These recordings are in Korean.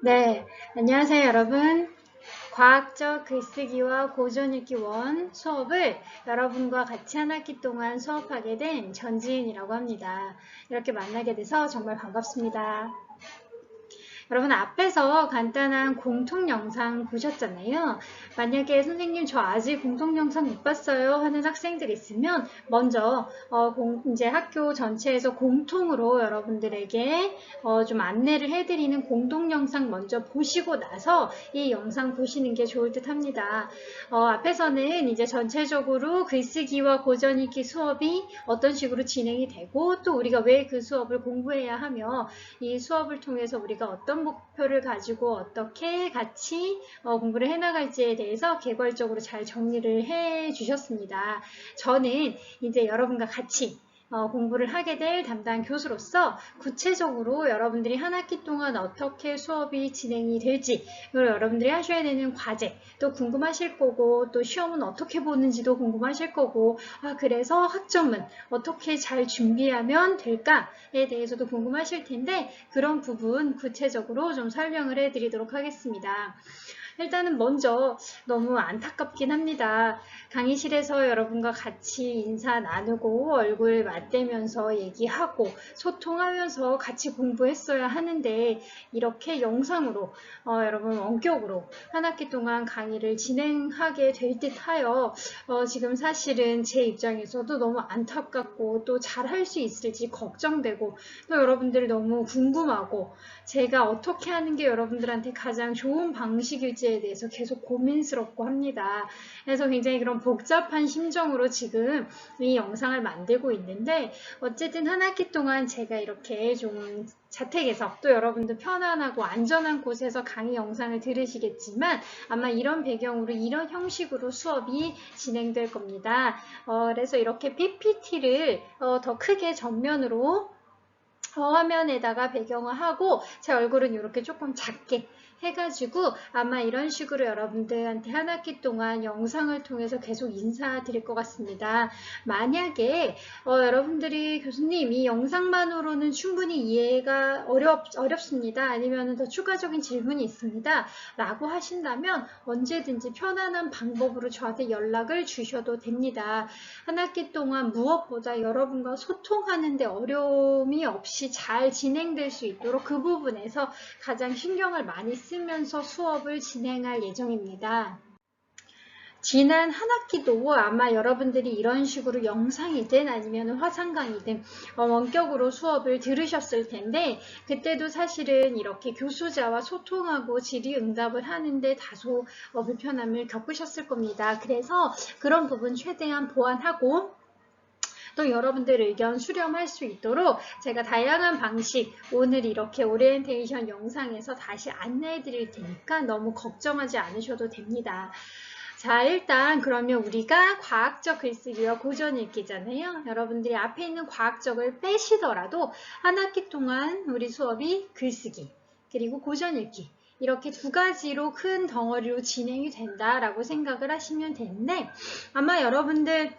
네, 안녕하세요, 여러분. 과학적 글쓰기와 고전읽기 원 수업을 여러분과 같이 한 학기 동안 수업하게 된 전지은이라고 합니다. 이렇게 만나게 돼서 정말 반갑습니다. 여러분 앞에서 간단한 공통 영상 보셨잖아요. 만약에 선생님 저 아직 공통 영상 못 봤어요 하는 학생들 있으면 먼저 이제 학교 전체에서 공통으로 여러분들에게 좀 안내를 해드리는 공통 영상 먼저 보시고 나서 이 영상 보시는 게 좋을 듯 합니다. 앞에서는 이제 전체적으로 글쓰기와 고전읽기 수업이 어떤 식으로 진행이 되고 또 우리가 왜 그 수업을 공부해야 하며 이 수업을 통해서 우리가 어떤 목표를 가지고 어떻게 같이 공부를 해나갈지에 대해서 개괄적으로 잘 정리를 해 주셨습니다. 저는 이제 여러분과 같이 공부를 하게 될 담당 교수로서 구체적으로 여러분들이 한 학기 동안 어떻게 수업이 진행이 될지, 그리고 여러분들이 하셔야 되는 과제 또 궁금하실 거고, 또 시험은 어떻게 보는지도 궁금하실 거고, 그래서 학점은 어떻게 잘 준비하면 될까에 대해서도 궁금하실 텐데, 그런 부분 구체적으로 좀 설명을 해드리도록 하겠습니다. 일단은 먼저 너무 안타깝긴 합니다. 강의실에서 여러분과 같이 인사 나누고 얼굴 맞대면서 얘기하고 소통하면서 같이 공부했어야 하는데 이렇게 영상으로 여러분 원격으로 한 학기 동안 강의를 진행하게 될 듯하여 지금 사실은 제 입장에서도 너무 안타깝고 또 잘할 수 있을지 걱정되고 또 여러분들이 너무 궁금하고 제가 어떻게 하는 게 여러분들한테 가장 좋은 방식일지에 대해서 계속 고민스럽고 합니다. 그래서 굉장히 그런 복잡한 심정으로 지금 이 영상을 만들고 있는데 어쨌든 한 학기 동안 제가 이렇게 좀 자택에서 또 여러분들 편안하고 안전한 곳에서 강의 영상을 들으시겠지만 아마 이런 배경으로 이런 형식으로 수업이 진행될 겁니다. 그래서 이렇게 PPT를 더 크게 전면으로 화면에다가 배경을 하고 제 얼굴은 이렇게 조금 작게 해가지고 아마 이런 식으로 여러분들한테 한 학기 동안 영상을 통해서 계속 인사드릴 것 같습니다. 만약에 여러분들이 교수님 이 영상만으로는 충분히 이해가 어렵습니다. 아니면 더 추가적인 질문이 있습니다. 라고 하신다면 언제든지 편안한 방법으로 저한테 연락을 주셔도 됩니다. 한 학기 동안 무엇보다 여러분과 소통하는 데 어려움이 없이 잘 진행될 수 있도록 그 부분에서 가장 신경을 많이 쓰면서 수업을 진행할 예정입니다. 지난 한 학기도 아마 여러분들이 이런 식으로 영상이든 아니면 화상 강의든 원격으로 수업을 들으셨을 텐데 그때도 사실은 이렇게 교수자와 소통하고 질의응답을 하는데 다소 불편함을 겪으셨을 겁니다. 그래서 그런 부분 최대한 보완하고 또 여러분들 의견 수렴할 수 있도록 제가 다양한 방식 오늘 이렇게 오리엔테이션 영상에서 다시 안내해 드릴 테니까 너무 걱정하지 않으셔도 됩니다. 자, 일단 그러면 우리가 과학적 글쓰기와 고전 읽기잖아요. 여러분들이 앞에 있는 과학적을 빼시더라도 한 학기 동안 우리 수업이 글쓰기 그리고 고전 읽기 이렇게 두 가지로 큰 덩어리로 진행이 된다라고 생각을 하시면 되는데 아마 여러분들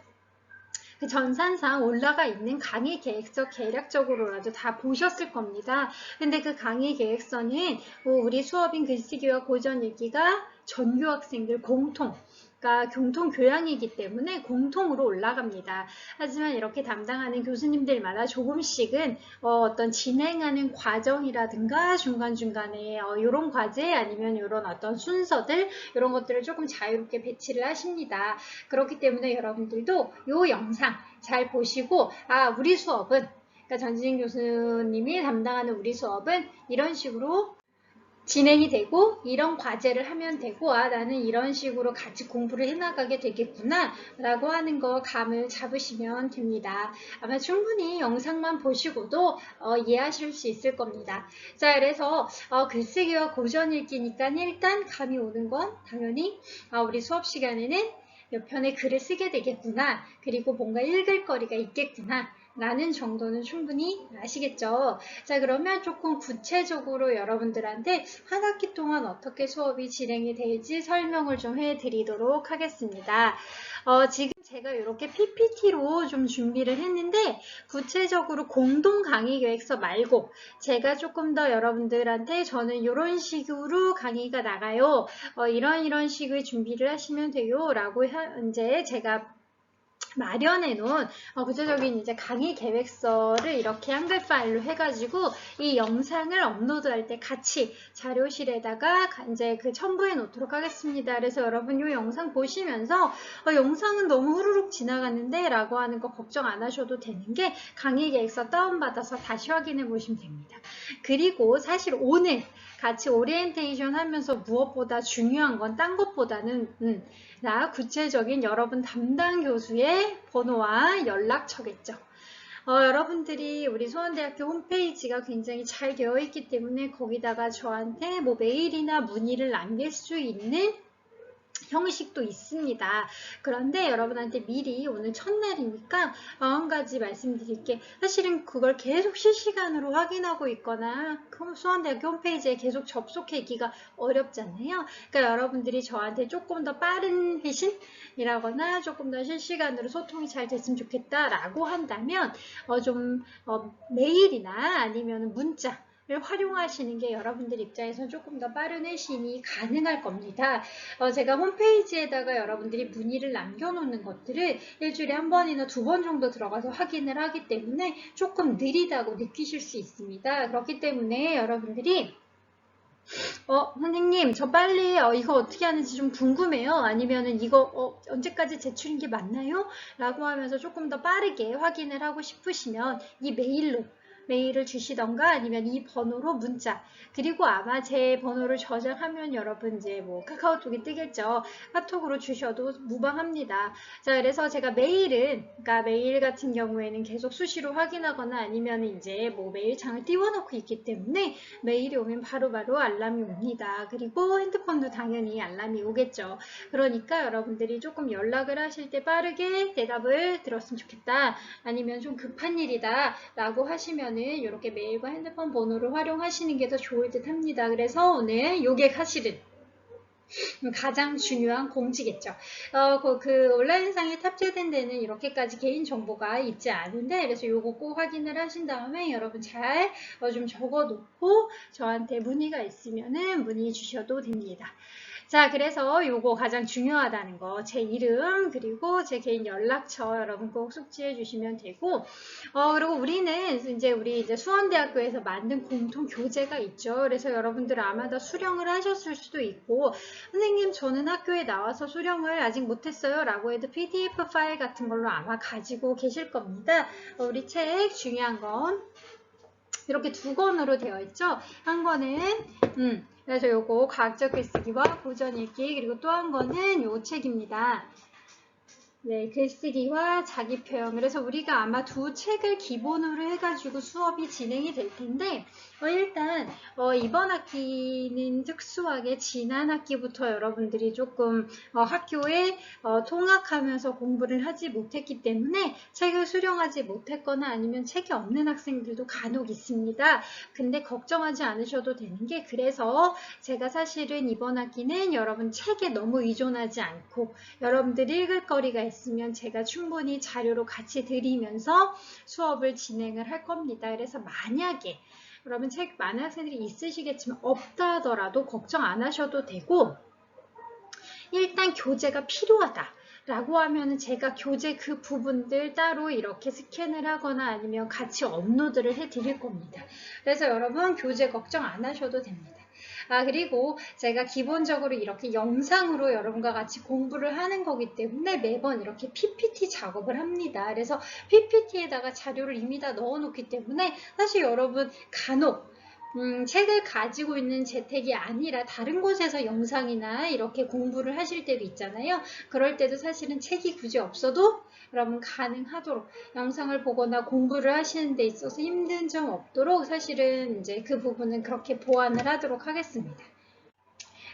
그 전산상 올라가 있는 강의 계획서 개략적으로라도 다 보셨을 겁니다. 근데 그 강의 계획서는 우리 수업인 글쓰기와 고전 읽기가 전교 학생들 공통 그러니까 공통 교양이기 때문에 공통으로 올라갑니다. 하지만 이렇게 담당하는 교수님들마다 조금씩은 어떤 진행하는 과정이라든가 중간중간에 이런 과제 아니면 이런 어떤 순서들 이런 것들을 조금 자유롭게 배치를 하십니다. 그렇기 때문에 여러분들도 이 영상 잘 보시고 우리 수업은 그러니까 전지진 교수님이 담당하는 우리 수업은 이런 식으로 진행이 되고 이런 과제를 하면 되고 나는 이런 식으로 같이 공부를 해나가게 되겠구나 라고 하는 거 감을 잡으시면 됩니다. 아마 충분히 영상만 보시고도 이해하실 수 있을 겁니다. 자, 그래서 글쓰기와 고전 읽기니까 일단 감이 오는 건 당연히 우리 수업 시간에는 몇 편의 글을 쓰게 되겠구나 그리고 뭔가 읽을 거리가 있겠구나 라는 정도는 충분히 아시겠죠? 자, 그러면 조금 구체적으로 여러분들한테 한 학기 동안 어떻게 수업이 진행이 될지 설명을 좀 해드리도록 하겠습니다. 지금 제가 이렇게 PPT로 좀 준비를 했는데 구체적으로 공동 강의 계획서 말고 제가 조금 더 여러분들한테 저는 이런 식으로 강의가 나가요. 이런 식의 준비를 하시면 돼요. 라고 이제 제가 마련해 놓은 구체적인 이제 강의 계획서를 이렇게 한글 파일로 해가지고 이 영상을 업로드할 때 같이 자료실에다가 이제 그 첨부해 놓도록 하겠습니다. 그래서 여러분 이 영상 보시면서 영상은 너무 후루룩 지나갔는데 라고 하는 거 걱정 안 하셔도 되는 게 강의 계획서 다운받아서 다시 확인해 보시면 됩니다. 그리고 사실 오늘 같이 오리엔테이션 하면서 무엇보다 중요한 건 딴 것보다는 구체적인 여러분 담당 교수의 번호와 연락처겠죠. 여러분들이 우리 수원대학교 홈페이지가 굉장히 잘 되어 있기 때문에 거기다가 저한테 뭐 메일이나 문의를 남길 수 있는 형식도 있습니다. 그런데 여러분한테 미리 오늘 첫날이니까 한 가지 말씀드릴게. 사실은 그걸 계속 실시간으로 확인하고 있거나 수원대학교 홈페이지에 계속 접속하기가 어렵잖아요. 그러니까 여러분들이 저한테 조금 더 빠른 회신이라거나 조금 더 실시간으로 소통이 잘 됐으면 좋겠다라고 한다면 메일이나 아니면 문자 를 활용하시는 게 여러분들 입장에서 조금 더 빠른 회신이 가능할 겁니다. 제가 홈페이지에다가 여러분들이 문의를 남겨놓는 것들을 일주일에 한 번이나 두 번 정도 들어가서 확인을 하기 때문에 조금 느리다고 느끼실 수 있습니다. 그렇기 때문에 여러분들이 선생님, 저 빨리 이거 어떻게 하는지 좀 궁금해요. 아니면은 이거 언제까지 제출인 게 맞나요? 라고 하면서 조금 더 빠르게 확인을 하고 싶으시면 이 메일을 주시던가 아니면 이 번호로 문자, 그리고 아마 제 번호를 저장하면 여러분 이제 뭐 카카오톡이 뜨겠죠. 카톡으로 주셔도 무방합니다. 자, 그래서 제가 그러니까 메일 같은 경우에는 계속 수시로 확인하거나 아니면 이제 뭐 메일창을 띄워놓고 있기 때문에 메일이 오면 바로바로 알람이 옵니다. 그리고 핸드폰도 당연히 알람이 오겠죠. 그러니까 여러분들이 조금 연락을 하실 때 빠르게 대답을 들었으면 좋겠다. 아니면 좀 급한 일이다 라고 하시면 이렇게 메일과 핸드폰 번호를 활용하시는 게 더 좋을 듯 합니다. 그래서 오늘 요게 사실은 가장 중요한 공지겠죠. 그 온라인상에 탑재된 데는 이렇게까지 개인정보가 있지 않은데 그래서 요거 꼭 확인을 하신 다음에 여러분 잘 좀 적어놓고 저한테 문의가 있으면은 문의 주셔도 됩니다. 자, 그래서 요거 가장 중요하다는 거, 제 이름 그리고 제 개인 연락처 여러분 꼭 숙지해 주시면 되고, 그리고 우리 이제 수원대학교에서 만든 공통 교재가 있죠. 그래서 여러분들 아마 다 수령을 하셨을 수도 있고, 선생님 저는 학교에 나와서 수령을 아직 못했어요 라고 해도 PDF 파일 같은 걸로 아마 가지고 계실 겁니다. 우리 책 중요한 건 이렇게 두 권으로 되어 있죠. 한 권은 그래서 요거 과학적 글쓰기와 고전 읽기, 그리고 또 한 권은 요 책입니다. 네, 글쓰기와 자기표현. 그래서 우리가 아마 두 책을 기본으로 해가지고 수업이 진행이 될 텐데, 일단 이번 학기는 특수하게 지난 학기부터 여러분들이 조금 학교에 통학하면서 공부를 하지 못했기 때문에 책을 수령하지 못했거나 아니면 책이 없는 학생들도 간혹 있습니다. 근데 걱정하지 않으셔도 되는 게, 그래서 제가 사실은 이번 학기는 여러분 책에 너무 의존하지 않고 여러분들 읽을 거리가 있으면 제가 충분히 자료로 같이 드리면서 수업을 진행을 할 겁니다. 그래서 만약에 여러분 책 많은 학생들이 있으시겠지만 없다 하더라도 걱정 안 하셔도 되고, 일단 교재가 필요하다 라고 하면은 제가 교재 그 부분들 따로 이렇게 스캔을 하거나 아니면 같이 업로드를 해 드릴 겁니다. 그래서 여러분 교재 걱정 안 하셔도 됩니다. 그리고 제가 기본적으로 이렇게 영상으로 여러분과 같이 공부를 하는 거기 때문에 매번 이렇게 PPT 작업을 합니다. 그래서 PPT에다가 자료를 이미 다 넣어놓기 때문에 사실 여러분 간혹 책을 가지고 있는 재택이 아니라 다른 곳에서 영상이나 이렇게 공부를 하실 때도 있잖아요. 그럴 때도 사실은 책이 굳이 없어도 여러분 가능하도록 영상을 보거나 공부를 하시는 데 있어서 힘든 점 없도록 사실은 이제 그 부분은 그렇게 보완을 하도록 하겠습니다.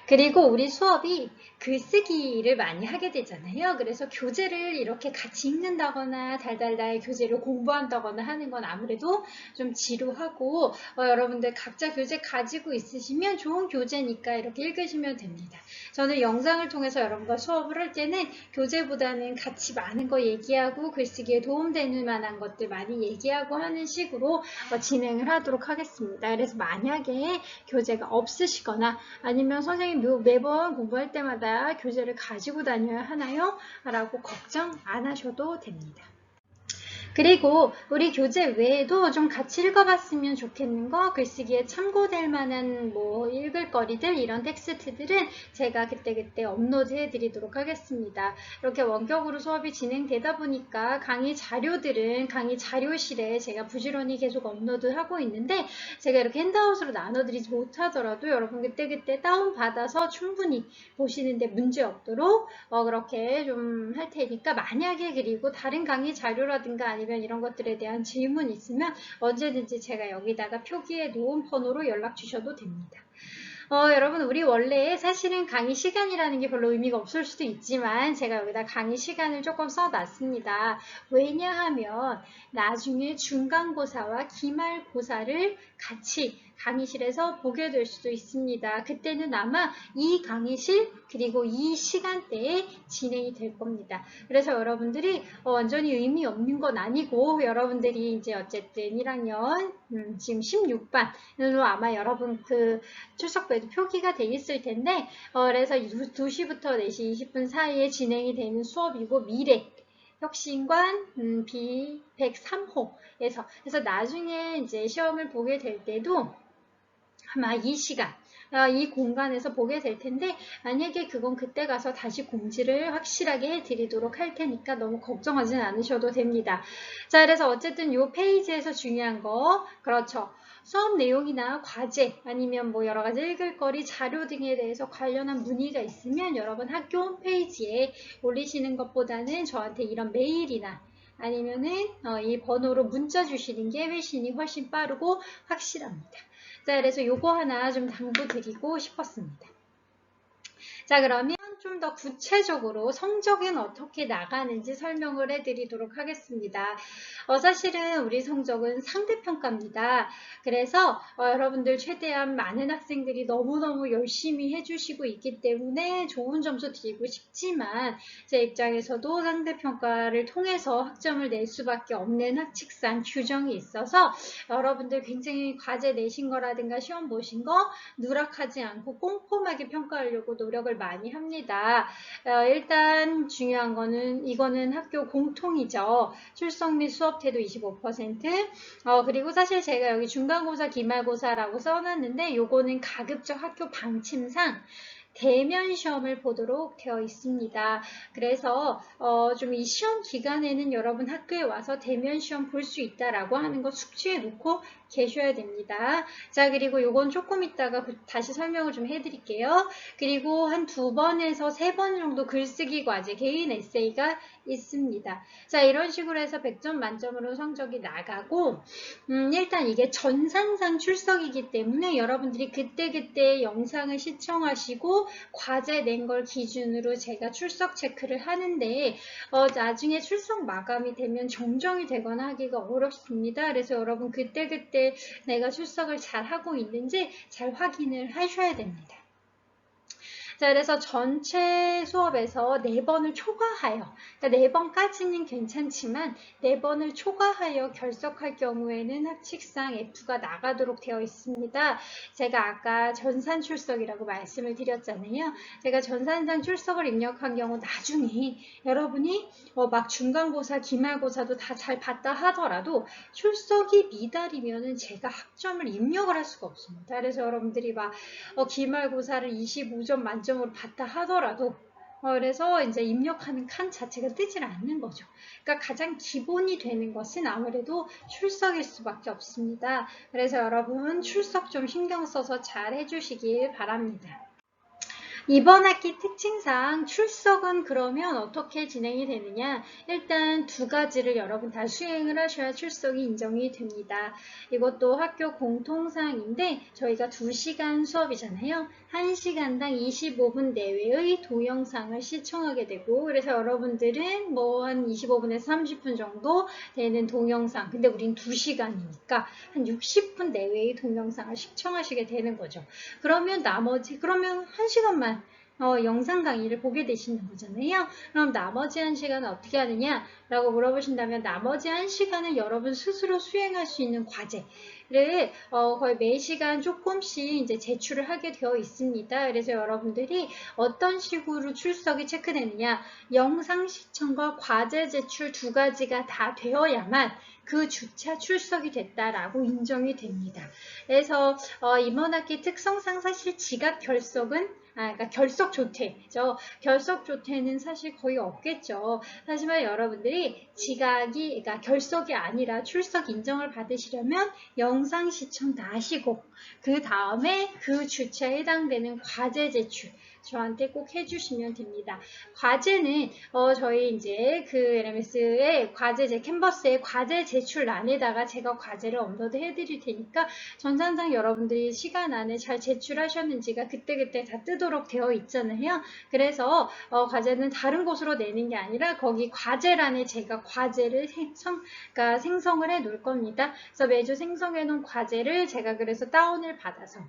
그리고 우리 수업이 글쓰기를 많이 하게 되잖아요. 그래서 교재를 이렇게 같이 읽는다거나 달달달 교재를 공부한다거나 하는 건 아무래도 좀 지루하고 여러분들 각자 교재 가지고 있으시면 좋은 교재니까 이렇게 읽으시면 됩니다. 저는 영상을 통해서 여러분과 수업을 할 때는 교재보다는 같이 많은 거 얘기하고 글쓰기에 도움되는 만한 것들 많이 얘기하고 하는 식으로 진행을 하도록 하겠습니다. 그래서 만약에 교재가 없으시거나 아니면 선생님 매번 공부할 때마다 교재를 가지고 다녀야 하나요? 라고 걱정 안 하셔도 됩니다. 그리고 우리 교재 외에도 좀 같이 읽어봤으면 좋겠는 거, 글쓰기에 참고될 만한 읽을 거리들, 이런 텍스트들은 제가 그때그때 업로드 해드리도록 하겠습니다. 이렇게 원격으로 수업이 진행되다 보니까 강의 자료들은 강의 자료실에 제가 부지런히 계속 업로드하고 있는데 제가 이렇게 핸드아웃으로 나눠드리지 못하더라도 여러분 그때그때 다운받아서 충분히 보시는데 문제 없도록 그렇게 좀 할 테니까 만약에 그리고 다른 강의 자료라든가 아니면 이런 것들에 대한 질문 있으면 언제든지 제가 여기다가 표기해 놓은 번호로 연락 주셔도 됩니다. 여러분 우리 원래 사실은 강의 시간이라는 게 별로 의미가 없을 수도 있지만 제가 여기다 강의 시간을 조금 써놨습니다. 왜냐하면 나중에 중간고사와 기말고사를 같이 강의실에서 보게 될 수도 있습니다. 그때는 아마 이 강의실 그리고 이 시간대에 진행이 될 겁니다. 그래서 여러분들이 완전히 의미 없는 건 아니고 여러분들이 이제 어쨌든 1학년 지금 16반으로 아마 여러분 그 출석부에도 표기가 돼 있을 텐데 그래서 2시부터 4시 20분 사이에 진행이 되는 수업이고 미래 혁신관 B103호에서 그래서 나중에 이제 시험을 보게 될 때도 아마 이 시간 이 공간에서 보게 될 텐데 만약에 그건 그때 가서 다시 공지를 확실하게 해드리도록 할 테니까 너무 걱정하진 않으셔도 됩니다. 자, 그래서 어쨌든 이 페이지에서 중요한 거 그렇죠. 수업 내용이나 과제 아니면 여러 가지 읽을 거리 자료 등에 대해서 관련한 문의가 있으면 여러분 학교 홈페이지에 올리시는 것보다는 저한테 이런 메일이나 아니면은 이 번호로 문자 주시는 게 회신이 훨씬 빠르고 확실합니다. 자, 그래서 요거 하나 좀 당부드리고 싶었습니다. 자, 그러면 좀 더 구체적으로 성적은 어떻게 나가는지 설명을 해드리도록 하겠습니다. 사실은 우리 성적은 상대평가입니다. 그래서 여러분들 최대한 많은 학생들이 너무너무 열심히 해주시고 있기 때문에 좋은 점수 드리고 싶지만 제 입장에서도 상대평가를 통해서 학점을 낼 수밖에 없는 학칙상 규정이 있어서 여러분들 굉장히 과제 내신 거라든가 시험 보신 거 누락하지 않고 꼼꼼하게 평가하려고 노력을 많이 합니다. 일단 중요한 거는 이거는 학교 공통이죠. 출석 및 수업 태도 25%. 그리고 사실 제가 여기 중간고사, 기말고사라고 써놨는데 요거는 가급적 학교 방침상 대면 시험을 보도록 되어 있습니다. 그래서 좀 이 시험 기간에는 여러분 학교에 와서 대면 시험 볼 수 있다라고 하는 거 숙지해 놓고 계셔야 됩니다. 자, 그리고 요건 조금 이따가 다시 설명을 좀 해드릴게요. 그리고 한 2번에서 3번 정도 글쓰기 과제, 개인 에세이가 있습니다. 자, 이런 식으로 해서 100점 만점으로 성적이 나가고 일단 이게 전산상 출석이기 때문에 여러분들이 그때그때 영상을 시청하시고 과제 낸 걸 기준으로 제가 출석 체크를 하는데 나중에 출석 마감이 되면 정정이 되거나 하기가 어렵습니다. 그래서 여러분 그때그때 내가 출석을 잘 하고 있는지 잘 확인을 하셔야 됩니다. 자, 그래서 전체 수업에서 4번을 초과하여, 그러니까 4번까지는 괜찮지만 4번을 초과하여 결석할 경우에는 학칙상 F가 나가도록 되어 있습니다. 제가 아까 전산 출석이라고 말씀을 드렸잖아요. 제가 전산상 출석을 입력한 경우 나중에 여러분이 막 중간고사, 기말고사도 다 잘 봤다 하더라도 출석이 미달이면은 제가 학점을 입력을 할 수가 없습니다. 그래서 여러분들이 막 기말고사를 25점 만점으로 봤다 하더라도 그래서 이제 입력하는 칸 자체가 뜨질 않는 거죠. 그러니까 가장 기본이 되는 것은 아무래도 출석일 수밖에 없습니다. 그래서 여러분 출석 좀 신경 써서 잘 해주시길 바랍니다. 이번 학기 특징상 출석은 그러면 어떻게 진행이 되느냐? 일단 두 가지를 여러분 다 수행을 하셔야 출석이 인정이 됩니다. 이것도 학교 공통사항인데 저희가 2시간 수업이잖아요. 1시간당 25분 내외의 동영상을 시청하게 되고 그래서 여러분들은 뭐 한 25분에서 30분 정도 되는 동영상 근데 우린 2시간이니까 한 60분 내외의 동영상을 시청하시게 되는 거죠. 그러면 1시간만 영상 강의를 보게 되시는 거잖아요. 그럼 나머지 1시간은 어떻게 하느냐? 라고 물어보신다면 나머지 1시간은 여러분 스스로 수행할 수 있는 과제를 거의 매 시간 조금씩 이제 제출을 하게 되어 있습니다. 그래서 여러분들이 어떤 식으로 출석이 체크되느냐? 영상 시청과 과제 제출 두 가지가 다 되어야만 그 주차 출석이 됐다라고 인정이 됩니다. 그래서 이번 학기 특성상 사실 지각 결석은 그러니까 결석 조퇴죠. 결석 조퇴는 사실 거의 없겠죠. 하지만 여러분들이 지각이, 그러니까 결석이 아니라 출석 인정을 받으시려면 영상 시청 다 하시고 그 다음에 그 주차에 해당되는 과제 제출 저한테 꼭 해주시면 됩니다. 과제는 저희 이제 그 LMS의 캔버스의 과제 제출란에다가 제가 과제를 업로드 해드릴 테니까 전산상 여러분들이 시간 안에 잘 제출하셨는지가 그때그때 다 뜨도록 되어 있잖아요. 그래서 과제는 다른 곳으로 내는 게 아니라 거기 과제란에 제가 과제를 그러니까 생성을 해 놓을 겁니다. 그래서 매주 생성해 놓은 과제를 제가 그래서 다운을 받아서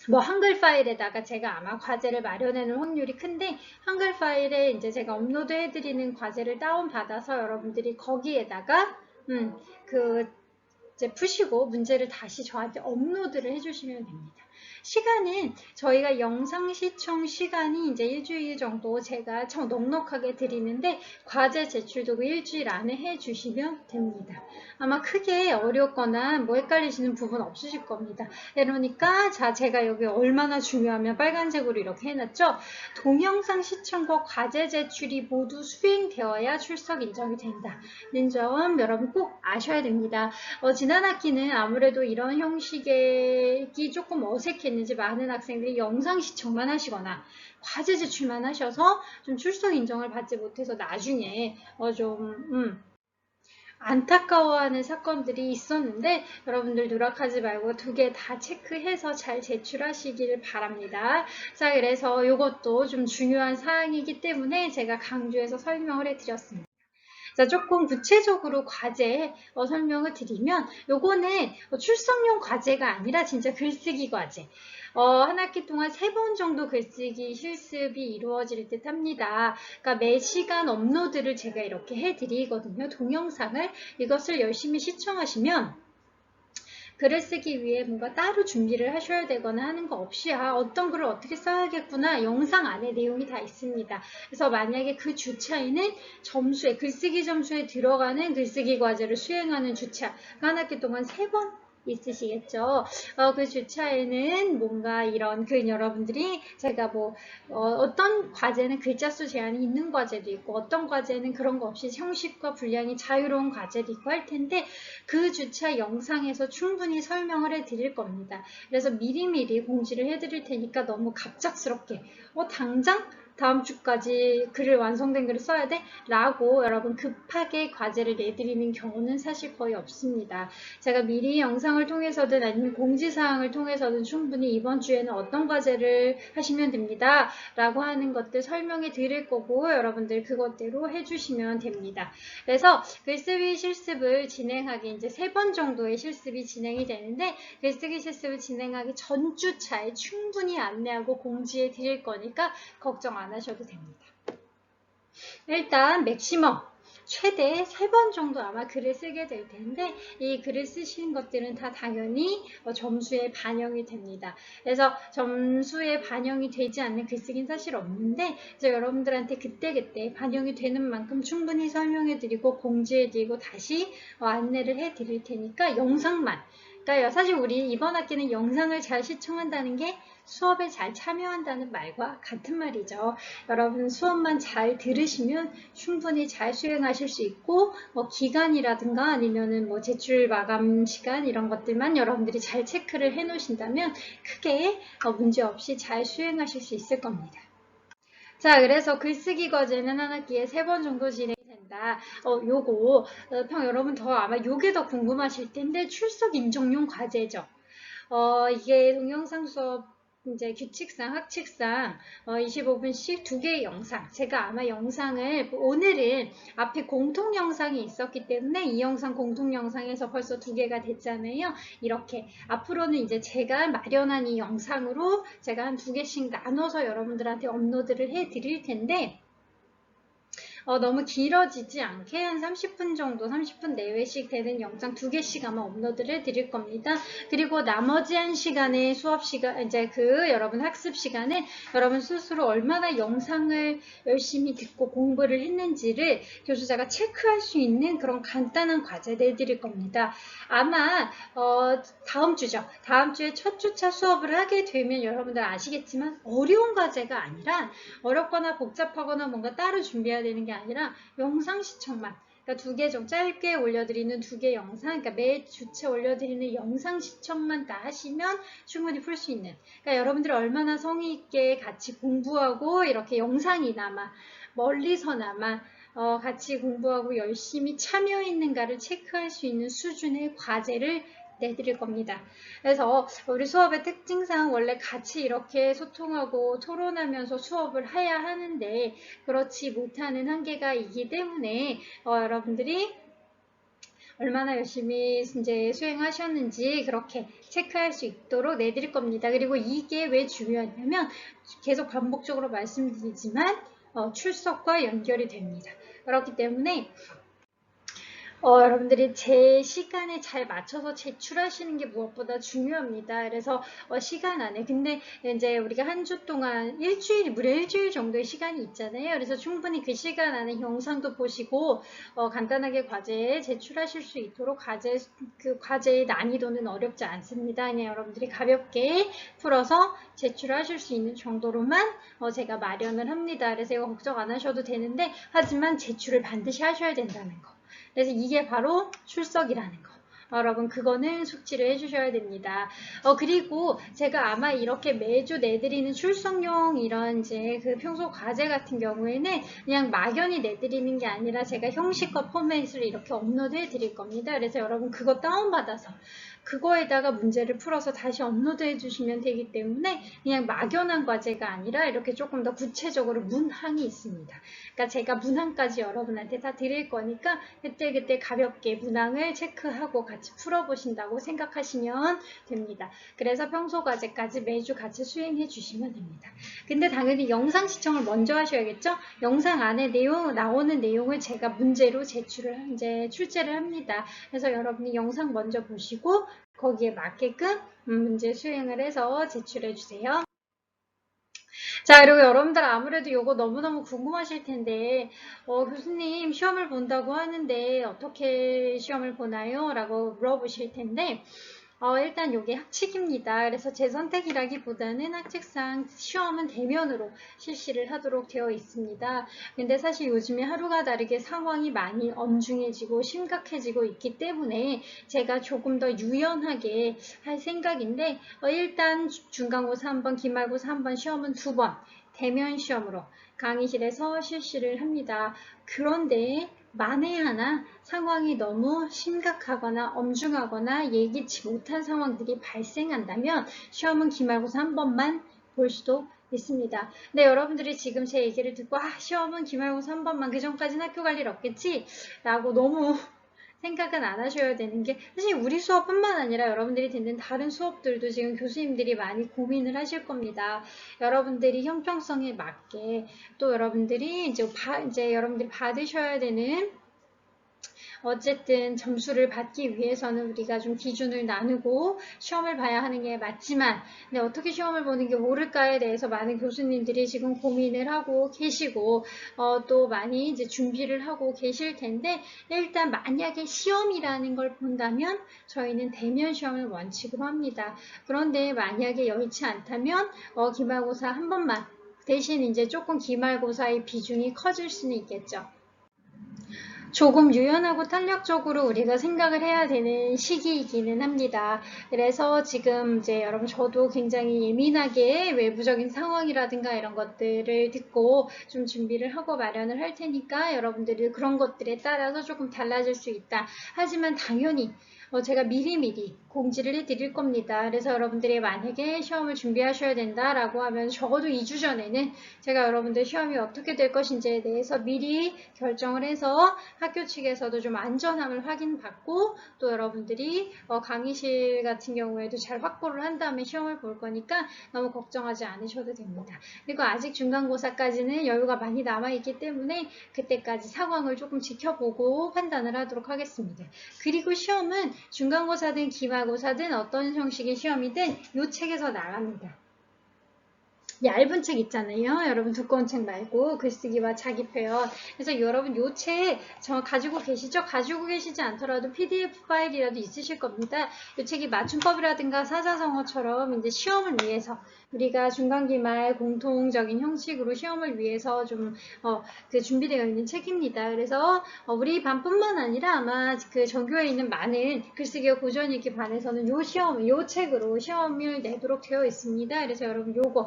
뭐 한글 파일에다가 제가 아마 과제를 마련하는 확률이 큰데 한글 파일에 이제 제가 업로드 해드리는 과제를 다운받아서 여러분들이 거기에다가 그 이제 푸시고 문제를 다시 저한테 업로드를 해주시면 됩니다. 시간은 저희가 영상 시청 시간이 이제 일주일 정도 제가 넉넉하게 드리는데 과제 제출도 그 일주일 안에 해주시면 됩니다. 아마 크게 어렵거나 뭐 헷갈리시는 부분 없으실 겁니다. 그러니까 자 제가 여기 얼마나 중요하면 빨간색으로 이렇게 해놨죠. 동영상 시청과 과제 제출이 모두 수행되어야 출석 인정이 된다는 점 여러분 꼭 아셔야 됩니다. 지난 학기는 아무래도 이런 형식이 조금 어색했는지 많은 학생들이 영상 시청만 하시거나 과제 제출만 하셔서 좀 출석 인정을 받지 못해서 나중에 좀 안타까워하는 사건들이 있었는데 여러분들 누락하지 말고 두 개 다 체크해서 잘 제출하시길 바랍니다. 자, 그래서 이것도 좀 중요한 사항이기 때문에 제가 강조해서 설명을 해드렸습니다. 자, 조금 구체적으로 과제 설명을 드리면 요거는 출석용 과제가 아니라 진짜 글쓰기 과제. 한 학기 동안 3번 정도 글쓰기 실습이 이루어질 듯 합니다. 그러니까 매 시간 업로드를 제가 이렇게 해드리거든요. 동영상을 이것을 열심히 시청하시면 글을 쓰기 위해 뭔가 따로 준비를 하셔야 되거나 하는 거 없이 어떤 글을 어떻게 써야겠구나 영상 안에 내용이 다 있습니다. 그래서 만약에 그 주차에는 점수에 글쓰기 점수에 들어가는 글쓰기 과제를 수행하는 주차가 한 학기 동안 3번 있으시겠죠. 그 주차에는 뭔가 이런 여러분들이 제가 어떤 과제는 글자 수 제한이 있는 과제도 있고 어떤 과제는 그런 거 없이 형식과 분량이 자유로운 과제도 있고 할 텐데 그 주차 영상에서 충분히 설명을 해드릴 겁니다. 그래서 미리미리 공지를 해드릴 테니까 너무 갑작스럽게 당장 다음 주까지 완성된 글을 써야 돼? 라고 여러분 급하게 과제를 내드리는 경우는 사실 거의 없습니다. 제가 미리 영상을 통해서든 아니면 공지사항을 통해서든 충분히 이번 주에는 어떤 과제를 하시면 됩니다. 라고 하는 것들 설명해 드릴 거고 여러분들 그것대로 해주시면 됩니다. 그래서 글쓰기 실습을 진행하기 이제 3번 정도의 실습이 진행이 되는데 글쓰기 실습을 진행하기 전주차에 충분히 안내하고 공지해 드릴 거니까 걱정 안 하셔도 됩니다. 일단 맥시멈 최대 3번 정도 아마 글을 쓰게 될 텐데 이 글을 쓰시는 것들은 다 당연히 점수에 반영이 됩니다. 그래서 점수에 반영이 되지 않는 글쓰기는 사실 없는데 여러분들한테 그때그때 반영이 되는 만큼 충분히 설명해드리고 공지해드리고 다시 안내를 해드릴 테니까 영상만 그러니까 사실 우리 이번 학기는 영상을 잘 시청한다는 게 수업에 잘 참여한다는 말과 같은 말이죠. 여러분 수업만 잘 들으시면 충분히 잘 수행하실 수 있고 기간이라든가 아니면은 제출 마감 시간 이런 것들만 여러분들이 잘 체크를 해 놓으신다면 크게 문제 없이 잘 수행하실 수 있을 겁니다. 자, 그래서 글쓰기 과제는 한 학기에 3번 정도 진행이 된다. 요거 여러분 더 아마 요게 더 궁금하실 텐데 출석 인정용 과제죠. 이게 동영상 수업 이제 규칙상 학칙상 25분씩 2개의 영상, 제가 아마 영상을 오늘은 앞에 공통 영상이 있었기 때문에 이 영상 공통 영상에서 벌써 2개가 됐잖아요. 이렇게 앞으로는 이제 제가 마련한 이 영상으로 제가 한 2개씩 나눠서 여러분들한테 업로드를 해 드릴 텐데 너무 길어지지 않게 한 30분 정도, 30분 내외씩 되는 영상 2개씩 아마 업로드를 해드릴 겁니다. 그리고 나머지 한 시간의 수업 시간, 이제 여러분 학습 시간에 여러분 스스로 얼마나 영상을 열심히 듣고 공부를 했는지를 교수자가 체크할 수 있는 그런 간단한 과제를 해드릴 겁니다. 아마 다음 주죠. 다음 주에 첫 주차 수업을 하게 되면 여러분들 아시겠지만 어려운 과제가 아니라 어렵거나 복잡하거나 뭔가 따로 준비해야 되는 게 아니라 영상 시청만, 그러니까 2개 좀 짧게 올려드리는 2개 영상, 그러니까 매 주체 올려드리는 영상 시청만 다 하시면 충분히 풀 수 있는, 그러니까 여러분들이 얼마나 성의 있게 같이 공부하고 이렇게 영상이나마 멀리서나마 같이 공부하고 열심히 참여 있는가를 체크할 수 있는 수준의 과제를 내드릴 겁니다. 그래서 우리 수업의 특징상 원래 같이 이렇게 소통하고 토론하면서 수업을 해야 하는데 그렇지 못하는 한계가 있기 때문에 여러분들이 얼마나 열심히 이제 수행하셨는지 그렇게 체크할 수 있도록 내드릴 겁니다. 그리고 이게 왜 중요하냐면 계속 반복적으로 말씀드리지만 출석과 연결이 됩니다. 그렇기 때문에 여러분들이 제 시간에 잘 맞춰서 제출하시는 게 무엇보다 중요합니다. 그래서 시간 안에, 근데 이제 우리가 한 주 동안 무려 일주일 정도의 시간이 있잖아요. 그래서 충분히 그 시간 안에 영상도 보시고 간단하게 과제에 제출하실 수 있도록 과제의 난이도는 어렵지 않습니다. 그냥 여러분들이 가볍게 풀어서 제출하실 수 있는 정도로만 제가 마련을 합니다. 그래서 이거 걱정 안 하셔도 되는데, 하지만 제출을 반드시 하셔야 된다는 거. 그래서 이게 바로 출석이라는 거. 여러분 그거는 숙지를 해주셔야 됩니다. 그리고 제가 아마 이렇게 매주 내드리는 출석용 이런 이제 평소 과제 같은 경우에는 그냥 막연히 내드리는 게 아니라 제가 형식과 포맷을 이렇게 업로드 해드릴 겁니다. 그래서 여러분 그거 다운받아서 그거에다가 문제를 풀어서 다시 업로드 해주시면 되기 때문에 그냥 막연한 과제가 아니라 이렇게 조금 더 구체적으로 문항이 있습니다. 그러니까 제가 문항까지 여러분한테 다 드릴 거니까 그때 가볍게 문항을 체크하고 같이 풀어보신다고 생각하시면 됩니다. 그래서 평소 과제까지 매주 같이 수행해 주시면 됩니다. 근데 당연히 영상 시청을 먼저 하셔야겠죠? 영상 안에 나오는 내용을 제가 문제로 출제를 합니다. 그래서 여러분이 영상 먼저 보시고 거기에 맞게끔 문제 수행을 해서 제출해 주세요. 자, 그리고 여러분들 아무래도 이거 너무너무 궁금하실 텐데 교수님 시험을 본다고 하는데 어떻게 시험을 보나요? 라고 물어보실 텐데 일단 이게 학칙입니다. 그래서 제 선택이라기보다는 학칙상 시험은 대면으로 실시를 하도록 되어 있습니다. 근데 사실 요즘에 하루가 다르게 상황이 많이 엄중해지고 심각해지고 있기 때문에 제가 조금 더 유연하게 할 생각인데 일단 중간고사 1번, 기말고사 1번, 시험은 2번 대면 시험으로 강의실에서 실시를 합니다. 그런데 만에 하나 상황이 너무 심각하거나 엄중하거나 예기치 못한 상황들이 발생한다면 시험은 기말고사 1번만 볼 수도 있습니다. 근데 여러분들이 지금 제 얘기를 듣고 시험은 기말고사 1번만 그 전까지는 학교 갈 일 없겠지? 라고 너무 생각은 안 하셔야 되는 게 사실 우리 수업뿐만 아니라 여러분들이 듣는 다른 수업들도 지금 교수님들이 많이 고민을 하실 겁니다. 여러분들이 형평성에 맞게 또 여러분들이 이제 여러분들이 받으셔야 되는 어쨌든 점수를 받기 위해서는 우리가 좀 기준을 나누고 시험을 봐야 하는 게 맞지만, 근데 어떻게 시험을 보는 게 옳을까에 대해서 많은 교수님들이 지금 고민을 하고 계시고, 또 많이 이제 준비를 하고 계실 텐데, 일단 만약에 시험이라는 걸 본다면 저희는 대면 시험을 원칙으로 합니다. 그런데 만약에 여의치 않다면 기말고사 한 번만, 대신 이제 조금 기말고사의 비중이 커질 수는 있겠죠. 조금 유연하고 탄력적으로 우리가 생각을 해야 되는 시기이기는 합니다. 그래서 지금 이제 여러분 저도 굉장히 예민하게 외부적인 상황이라든가 이런 것들을 듣고 좀 준비를 하고 마련을 할 테니까 여러분들이 그런 것들에 따라서 조금 달라질 수 있다. 하지만 당연히 제가 미리미리 공지를 해드릴 겁니다. 그래서 여러분들이 만약에 시험을 준비하셔야 된다라고 하면 적어도 2주 전에는 제가 여러분들 시험이 어떻게 될 것인지에 대해서 미리 결정을 해서 학교 측에서도 좀 안전함을 확인받고, 또 여러분들이 강의실 같은 경우에도 잘 확보를 한 다음에 시험을 볼 거니까 너무 걱정하지 않으셔도 됩니다. 그리고 아직 중간고사까지는 여유가 많이 남아있기 때문에 그때까지 상황을 조금 지켜보고 판단을 하도록 하겠습니다. 그리고 시험은 중간고사든 기말고사든 어떤 형식의 시험이든 이 책에서 나갑니다. 얇은 책 있잖아요. 여러분 두꺼운 책 말고 글쓰기와 자기 표현. 그래서 여러분 요 책 가지고 계시죠? 가지고 계시지 않더라도 PDF 파일이라도 있으실 겁니다. 요 책이 맞춤법이라든가 사자성어처럼 이제 시험을 위해서 우리가 중간기말 공통적인 형식으로 시험을 위해서 좀 준비되어 있는 책입니다. 그래서 우리 반뿐만 아니라 아마 그 전교에 있는 많은 글쓰기와 고전읽기 반에서는 요 책으로 시험을 내도록 되어 있습니다. 그래서 여러분 요거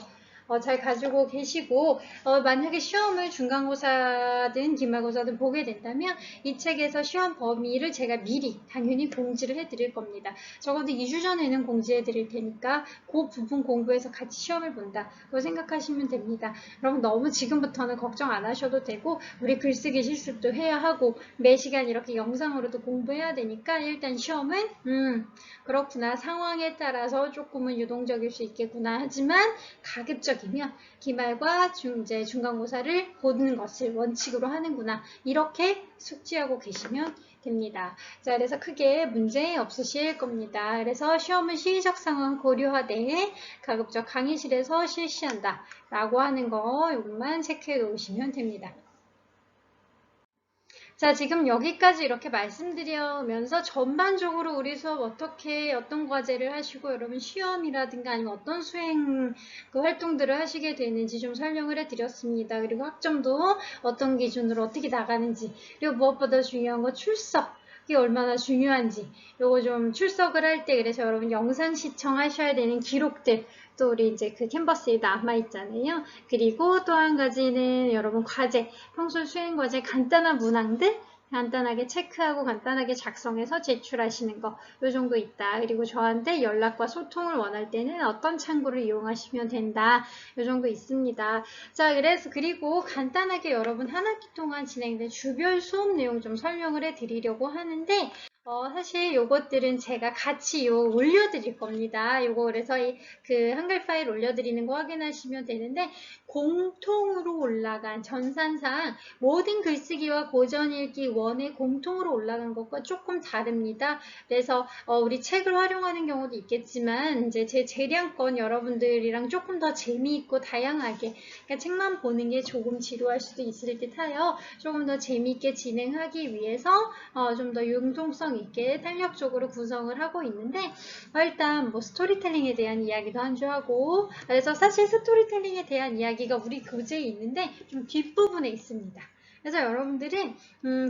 잘 가지고 계시고, 만약에 시험을 중간고사든 기말고사든 보게 된다면 이 책에서 시험 범위를 제가 미리 당연히 공지를 해드릴 겁니다. 적어도 2주 전에는 공지해 드릴 테니까 그 부분 공부해서 같이 시험을 본다. 그거 생각하시면 됩니다. 그럼 너무 지금부터는 걱정 안 하셔도 되고, 우리 글쓰기 실습도 해야 하고 매 시간 이렇게 영상으로도 공부해야 되니까 일단 시험은 그렇구나, 상황에 따라서 조금은 유동적일 수 있겠구나, 하지만 가급적이면 기말과 중간고사를 보는 것을 원칙으로 하는구나, 이렇게 숙지하고 계시면 됩니다. 자, 그래서 크게 문제 없으실 겁니다. 그래서 시험은 시의적 상황 고려하되 가급적 강의실에서 실시한다 라고 하는 거 이것만 체크해 놓으시면 됩니다. 자, 지금 여기까지 이렇게 말씀드리면서 전반적으로 우리 수업 어떤 과제를 하시고 여러분 시험이라든가 아니면 어떤 수행 그 활동들을 하시게 되는지 좀 설명을 해드렸습니다. 그리고 학점도 어떤 기준으로 어떻게 나가는지, 그리고 무엇보다 중요한 거 출석. 이게 얼마나 중요한지, 요거 좀 출석을 할 때 그래서 여러분 영상 시청하셔야 되는 기록들, 또 우리 이제 그 캔버스에 남아있잖아요. 그리고 또 한 가지는 여러분 과제, 평소 수행 과제 간단한 문항들 간단하게 체크하고 간단하게 작성해서 제출하시는 거, 요 정도 있다. 그리고 저한테 연락과 소통을 원할 때는 어떤 창구를 이용하시면 된다. 요 정도 있습니다. 자, 그리고 간단하게 여러분 한 학기 동안 진행된 주별 수업 내용 좀 설명을 해드리려고 하는데, 사실 요것들은 제가 같이 올려드릴 겁니다. 요거 그래서 그 한글 파일 올려드리는 거 확인하시면 되는데, 공통으로 올라간 전산상 모든 글쓰기와 고전읽기 원에 공통으로 올라간 것과 조금 다릅니다. 그래서 우리 책을 활용하는 경우도 있겠지만 이제 제 재량권 여러분들이랑 조금 더 재미있고 다양하게, 그러니까 책만 보는 게 조금 지루할 수도 있을 듯하여 조금 더 재미있게 진행하기 위해서 좀 더 융통성 있게 탄력적으로 구성을 하고 있는데, 일단 뭐 스토리텔링에 대한 이야기도 한 주 하고, 그래서 사실 스토리텔링에 대한 이야기가 우리 교재에 있는데 좀 뒷부분에 있습니다. 그래서 여러분들은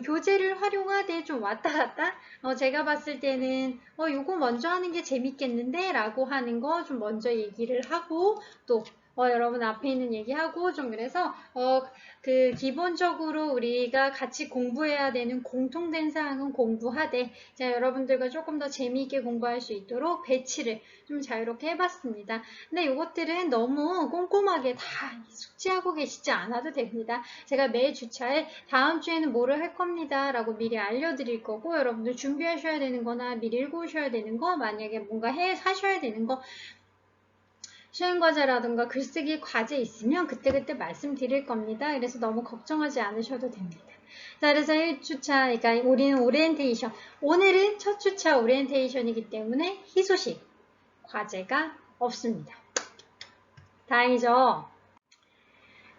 교재를 활용하되 좀 왔다 갔다, 제가 봤을 때는 요거 먼저 하는 게 재밌겠는데 라고 하는 거 좀 먼저 얘기를 하고, 또 여러분 앞에 있는 얘기하고, 좀 그래서 그 기본적으로 우리가 같이 공부해야 되는 공통된 사항은 공부하되, 자, 여러분들과 조금 더 재미있게 공부할 수 있도록 배치를 좀 자유롭게 해봤습니다. 근데 이것들은 너무 꼼꼼하게 다 숙지하고 계시지 않아도 됩니다. 제가 매 주차에 다음 주에는 뭐를 할 겁니다 라고 미리 알려드릴 거고, 여러분들 준비하셔야 되는 거나 미리 읽으셔야 되는 거, 만약에 뭔가 사셔야 되는 거, 수행과제라든가 글쓰기 과제 있으면 그때그때 말씀드릴 겁니다. 그래서 너무 걱정하지 않으셔도 됩니다. 자, 그래서 1주차, 그러니까 우리는 오리엔테이션. 오늘은 첫 주차 오리엔테이션이기 때문에 희소식 과제가 없습니다. 다행이죠?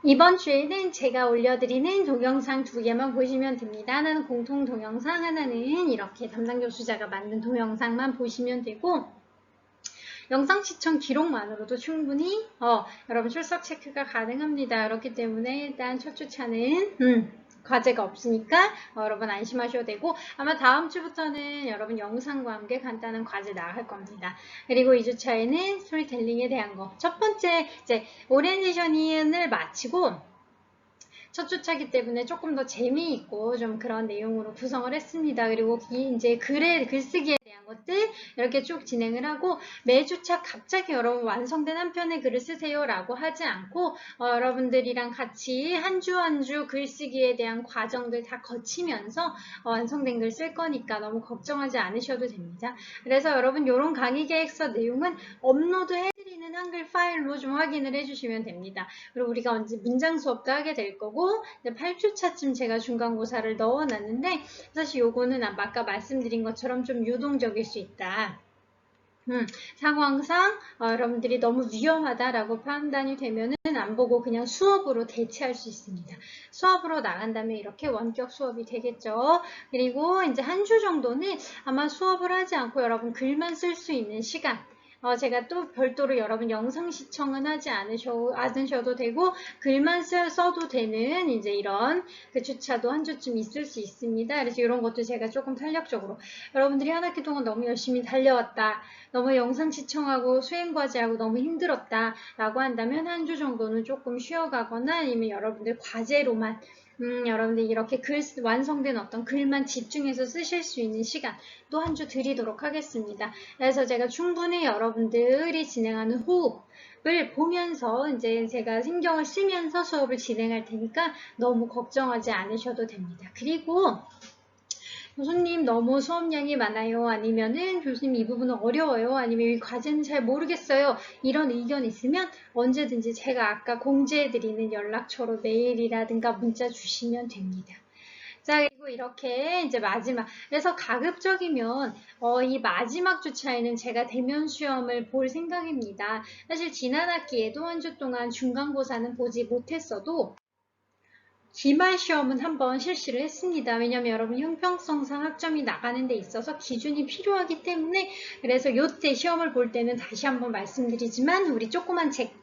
이번 주에는 제가 올려드리는 동영상 2개만 보시면 됩니다. 하나는 공통 동영상, 하나는 이렇게 담당 교수자가 만든 동영상만 보시면 되고, 영상 시청 기록만으로도 충분히 여러분 출석 체크가 가능합니다. 그렇기 때문에 일단 첫 주차는 과제가 없으니까 여러분 안심하셔도 되고, 아마 다음 주부터는 여러분 영상과 함께 간단한 과제 나갈 겁니다. 그리고 2주차에는 스토리텔링에 대한 거. 첫 번째 이제 오리엔테이션을 마치고 첫 주차기 때문에 조금 더 재미있고 좀 그런 내용으로 구성을 했습니다. 그리고 이제 글쓰기에 대한 것들 이렇게 쭉 진행을 하고, 매주차 갑자기 여러분 완성된 한 편의 글을 쓰세요 라고 하지 않고 여러분들이랑 같이 한 주 한 주 글쓰기에 대한 과정들 다 거치면서 완성된 글 쓸 거니까 너무 걱정하지 않으셔도 됩니다. 그래서 여러분 이런 강의 계획서 내용은 업로드 해드리는 한글 파일로 좀 확인을 해주시면 됩니다. 그리고 우리가 언제 문장 수업도 하게 될 거고, 8주차쯤 제가 중간고사를 넣어놨는데, 사실 요거는 아까 말씀드린 것처럼 좀 유동적일 수 있다. 상황상 여러분들이 너무 위험하다라고 판단이 되면은 안 보고 그냥 수업으로 대체할 수 있습니다. 수업으로 나간다면 이렇게 원격 수업이 되겠죠. 그리고 이제 한 주 정도는 아마 수업을 하지 않고 여러분 글만 쓸 수 있는 시간, 제가 또 별도로 여러분 영상 시청은 하지 않으셔도 되고 글만 써도 되는 이제 이런 그 주차도 한 주쯤 있을 수 있습니다. 그래서 이런 것도 제가 조금 탄력적으로, 여러분들이 한 학기 동안 너무 열심히 달려왔다, 너무 영상 시청하고 수행과제하고 너무 힘들었다 라고 한다면 한 주 정도는 조금 쉬어가거나, 아니면 여러분들 과제로만 여러분들 이렇게 완성된 어떤 글만 집중해서 쓰실 수 있는 시간 또 한 주 드리도록 하겠습니다. 그래서 제가 충분히 여러분들이 진행하는 호흡을 보면서 이제 제가 신경을 쓰면서 수업을 진행할 테니까 너무 걱정하지 않으셔도 됩니다. 그리고 교수님 너무 수업량이 많아요, 아니면은 교수님 이 부분은 어려워요, 아니면 이 과제는 잘 모르겠어요, 이런 의견 있으면 언제든지 제가 아까 공지해드리는 연락처로 메일이라든가 문자 주시면 됩니다. 자, 그리고 이렇게 이제 마지막, 그래서 가급적이면 이 마지막 주차에는 제가 대면 시험을 볼 생각입니다. 사실 지난 학기에도 한 주 동안 중간고사는 보지 못했어도 기말 시험은 한번 실시를 했습니다. 왜냐하면 여러분 형평성상 학점이 나가는 데 있어서 기준이 필요하기 때문에, 그래서 요때 시험을 볼 때는 다시 한번 말씀드리지만 우리 조그만 책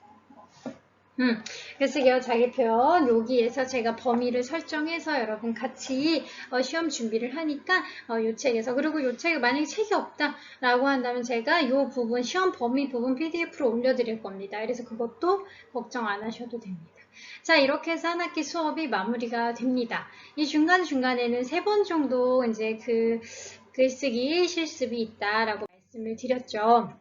글쓰기와 자기표현, 여기에서 제가 범위를 설정해서 여러분 같이 시험 준비를 하니까 요 책에서, 그리고 요 책에 만약에 책이 없다 라고 한다면 제가 요 부분 시험 범위 부분 PDF로 올려드릴 겁니다. 그래서 그것도 걱정 안 하셔도 됩니다. 자, 이렇게 해서 한 학기 수업이 마무리가 됩니다. 이 중간중간에는 3번 정도 이제 그 글쓰기 실습이 있다라고 말씀을 드렸죠.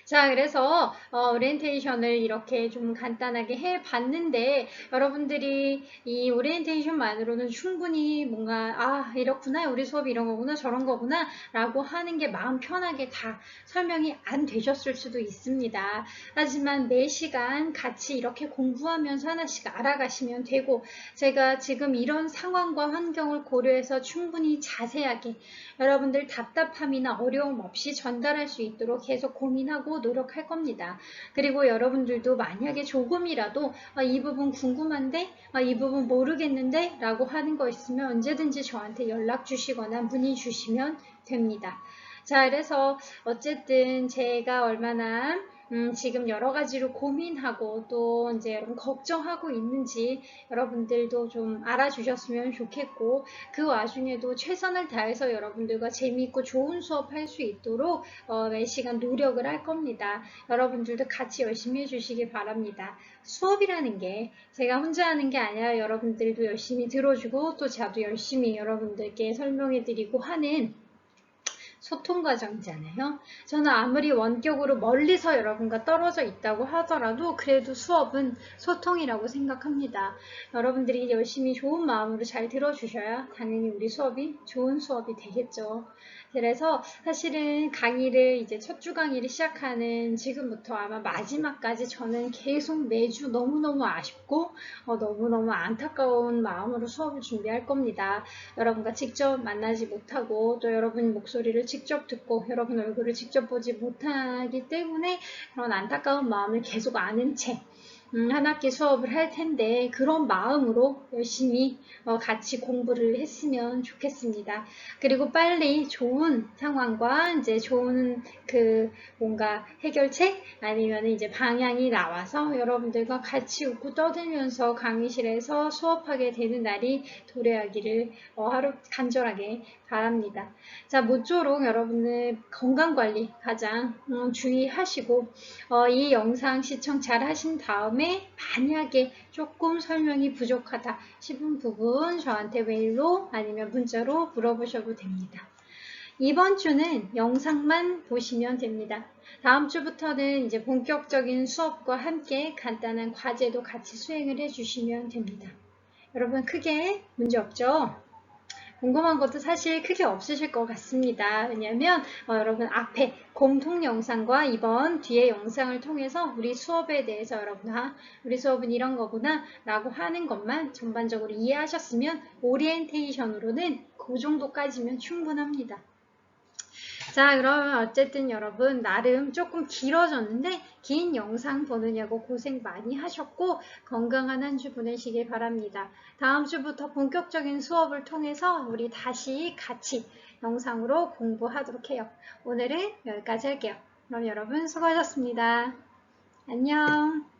자, 그래서 오리엔테이션을 이렇게 좀 간단하게 해봤는데, 여러분들이 이 오리엔테이션만으로는 충분히 뭔가 이렇구나, 우리 수업이 이런 거구나, 저런 거구나 라고 하는 게 마음 편하게 다 설명이 안 되셨을 수도 있습니다. 하지만 매 시간 같이 이렇게 공부하면서 하나씩 알아가시면 되고, 제가 지금 이런 상황과 환경을 고려해서 충분히 자세하게 여러분들 답답함이나 어려움 없이 전달할 수 있도록 계속 고민하고 노력할 겁니다. 그리고 여러분들도 만약에 조금이라도 이 부분 궁금한데, 이 부분 모르겠는데 라고 하는 거 있으면 언제든지 저한테 연락 주시거나 문의 주시면 됩니다. 자, 그래서 어쨌든 제가 얼마나 지금 여러 가지로 고민하고 또 이제 여러분 걱정하고 있는지 여러분들도 좀 알아주셨으면 좋겠고, 그 와중에도 최선을 다해서 여러분들과 재미있고 좋은 수업할 수 있도록 매 시간 노력을 할 겁니다. 여러분들도 같이 열심히 해주시기 바랍니다. 수업이라는 게 제가 혼자 하는 게 아니라 여러분들도 열심히 들어주고 또 저도 열심히 여러분들께 설명해드리고 하는 소통 과정이잖아요. 저는 아무리 원격으로 멀리서 여러분과 떨어져 있다고 하더라도 그래도 수업은 소통이라고 생각합니다. 여러분들이 열심히 좋은 마음으로 잘 들어주셔야 당연히 우리 수업이 좋은 수업이 되겠죠. 그래서 사실은 강의를 이제 첫 주 강의를 시작하는 지금부터 아마 마지막까지 저는 계속 매주 너무너무 아쉽고 너무너무 안타까운 마음으로 수업을 준비할 겁니다. 여러분과 직접 만나지 못하고 또 여러분 목소리를 직접 듣고 여러분 얼굴을 직접 보지 못하기 때문에 그런 안타까운 마음을 계속 아는 채 한 학기 수업을 할 텐데 그런 마음으로 열심히 같이 공부를 했으면 좋겠습니다. 그리고 빨리 좋은 상황과 이제 좋은 뭔가 해결책 아니면 이제 방향이 나와서 여러분들과 같이 웃고 떠들면서 강의실에서 수업하게 되는 날이 도래하기를 하루 간절하게 바랍니다. 자, 모쪼록 여러분들 건강관리 가장 주의하시고 이 영상 시청 잘 하신 다음에 만약에 조금 설명이 부족하다 싶은 부분 저한테 메일로 아니면 문자로 물어보셔도 됩니다. 이번 주는 영상만 보시면 됩니다. 다음 주부터는 이제 본격적인 수업과 함께 간단한 과제도 같이 수행을 해주시면 됩니다. 여러분 크게 문제 없죠? 궁금한 것도 사실 크게 없으실 것 같습니다. 왜냐하면 여러분 앞에 공통 영상과 이번 뒤에 영상을 통해서 우리 수업에 대해서 여러분 우리 수업은 이런 거구나 라고 하는 것만 전반적으로 이해하셨으면 오리엔테이션으로는 그 정도까지면 충분합니다. 자, 그러면 어쨌든 여러분 나름 조금 길어졌는데 긴 영상 보느냐고 고생 많이 하셨고 건강한 한 주 보내시길 바랍니다. 다음 주부터 본격적인 수업을 통해서 우리 다시 같이 영상으로 공부하도록 해요. 오늘은 여기까지 할게요. 그럼 여러분 수고하셨습니다. 안녕.